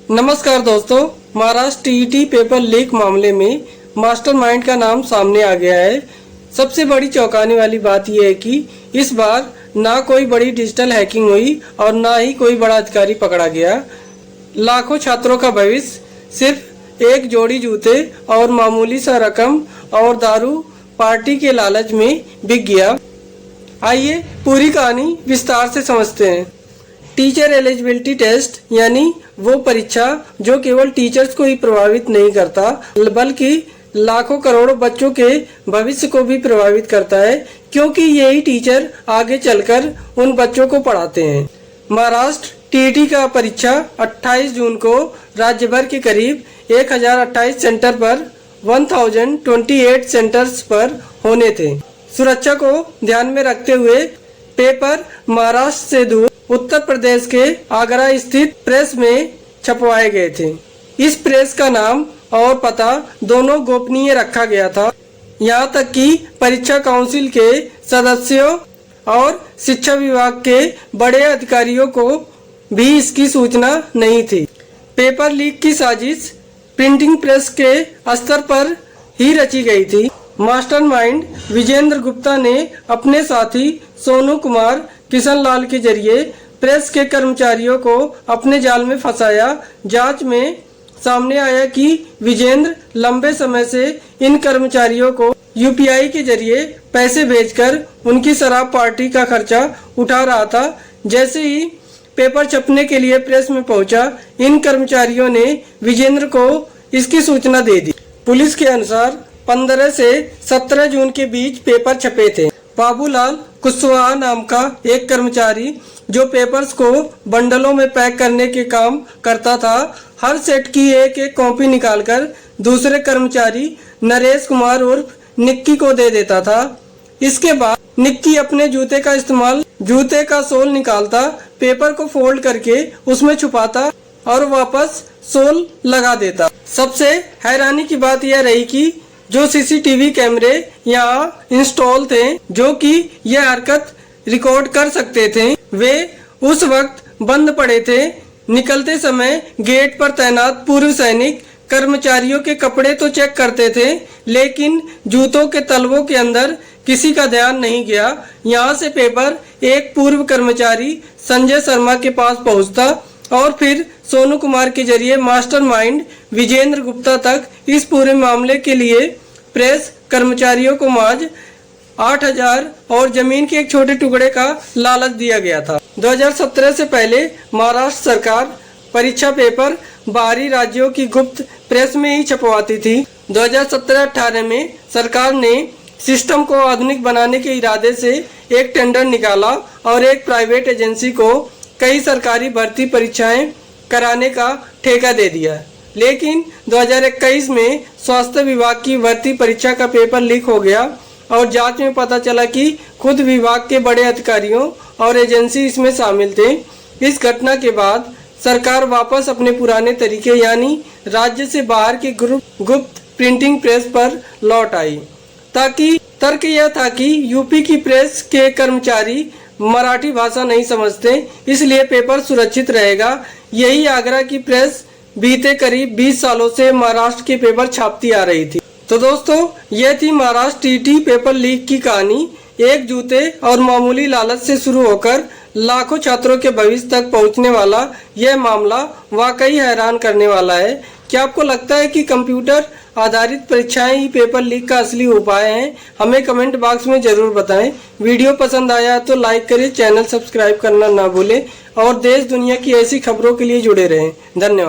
नमस्कार दोस्तों, Maharashtra TET paper leak मामले में मास्टरमाइंड का नाम सामने आ गया है। सबसे बड़ी चौंकाने वाली बात यह है कि इस बार ना कोई बड़ी डिजिटल हैकिंग हुई और ना ही कोई बड़ा अधिकारी पकड़ा गया। लाखों छात्रों का भविष्य सिर्फ एक जोड़ी जूते और मामूली सा रकम और दारू पार्टी के लालच में बिक गया। आइए पूरी कहानी विस्तार से समझते हैं। टीचर एलिजिबिलिटी टेस्ट यानी वो परीक्षा जो केवल टीचर्स को ही प्रभावित नहीं करता बल्कि लाखों करोड़ों बच्चों के भविष्य को भी प्रभावित करता है, क्योंकि यही टीचर आगे चलकर उन बच्चों को पढ़ाते हैं। महाराष्ट्र टीईटी का परीक्षा 28 जून को राज्य भर के करीब 1028 सेंटर पर 1028 सेंटर्स पर होने थे। सुरक्षा को ध्यान में रखते हुए पेपर महाराष्ट्र से दूर उत्तर प्रदेश के आगरा स्थित प्रेस में छपवाए गए थे। इस प्रेस का नाम और पता दोनों गोपनीय रखा गया था। यहाँ तक कि परीक्षा काउंसिल के सदस्यों और शिक्षा विभाग के बड़े अधिकारियों को भी इसकी सूचना नहीं थी। पेपर लीक की साजिश प्रिंटिंग प्रेस के स्तर पर ही रची गई थी। मास्टरमाइंड विजेंद्र गुप्ता ने अपने साथी सोनू कुमार किशन लाल के जरिए प्रेस के कर्मचारियों को अपने जाल में फंसाया। जांच में सामने आया कि विजेंद्र लंबे समय से इन कर्मचारियों को यूपीआई के जरिए पैसे भेजकर उनकी शराब पार्टी का खर्चा उठा रहा था। जैसे ही पेपर छपने के लिए प्रेस में पहुंचा, इन कर्मचारियों ने विजेंद्र को इसकी सूचना दे दी। पुलिस के अनुसार 15 से 17 जून के बीच पेपर छपे थे। बाबूलाल कुशवाहा नाम का एक कर्मचारी जो पेपर्स को बंडलों में पैक करने के काम करता था, हर सेट की एक एक कॉपी निकालकर दूसरे कर्मचारी नरेश कुमार उर्फ निक्की को दे देता था। इसके बाद निक्की अपने जूते का सोल निकालता, पेपर को फोल्ड करके उसमें छुपाता और वापस सोल लगा देता। सबसे हैरानी की बात यह रही कि जो सीसीटीवी कैमरे यहाँ इंस्टॉल थे जो कि यह हरकत रिकॉर्ड कर सकते थे, वे उस वक्त बंद पड़े थे। निकलते समय गेट पर तैनात पूर्व सैनिक कर्मचारियों के कपड़े तो चेक करते थे, लेकिन जूतों के तलवों के अंदर किसी का ध्यान नहीं गया। यहाँ से पेपर एक पूर्व कर्मचारी संजय शर्मा के पास पहुँचता और फिर सोनू कुमार के जरिए मास्टरमाइंड विजेंद्र गुप्ता तक इस पूरे मामले के लिए प्रेस कर्मचारियों को महज 8,000 और जमीन के एक छोटे टुकड़े का लालच दिया गया था। 2017 से पहले महाराष्ट्र सरकार परीक्षा पेपर बाहरी राज्यों की गुप्त प्रेस में ही छपवाती थी। 2017-18 में सरकार ने सिस्टम को आधुनिक बनाने के इरादे से एक टेंडर निकाला और एक प्राइवेट एजेंसी को कई सरकारी भर्ती परीक्षाएं कराने का ठेका दे दिया। लेकिन 2021 में स्वास्थ्य विभाग की भर्ती परीक्षा का पेपर लीक हो गया और जांच में पता चला कि खुद विभाग के बड़े अधिकारियों और एजेंसी इसमें शामिल थे। इस घटना के बाद सरकार वापस अपने पुराने तरीके यानी राज्य से बाहर की गुप्त प्रिंटिंग प्रेस पर लौट आई। तर्क यह था कि यूपी की प्रेस के कर्मचारी मराठी भाषा नहीं समझते, इसलिए पेपर सुरक्षित रहेगा। यही आगरा की प्रेस बीते करीब 20 सालों से महाराष्ट्र के पेपर छापती आ रही थी। तो दोस्तों, यह थी महाराष्ट्र टीईटी पेपर लीक की कहानी। एक जूते और मामूली लालच से शुरू होकर लाखों छात्रों के भविष्य तक पहुंचने वाला यह मामला वाकई हैरान करने वाला है। क्या आपको लगता है कि कंप्यूटर आधारित परीक्षाएं ही पेपर लीक का असली उपाय हैं? हमें कमेंट बॉक्स में जरूर बताएं। वीडियो पसंद आया तो लाइक करें, चैनल सब्सक्राइब करना ना भूलें और देश दुनिया की ऐसी खबरों के लिए जुड़े रहें। धन्यवाद।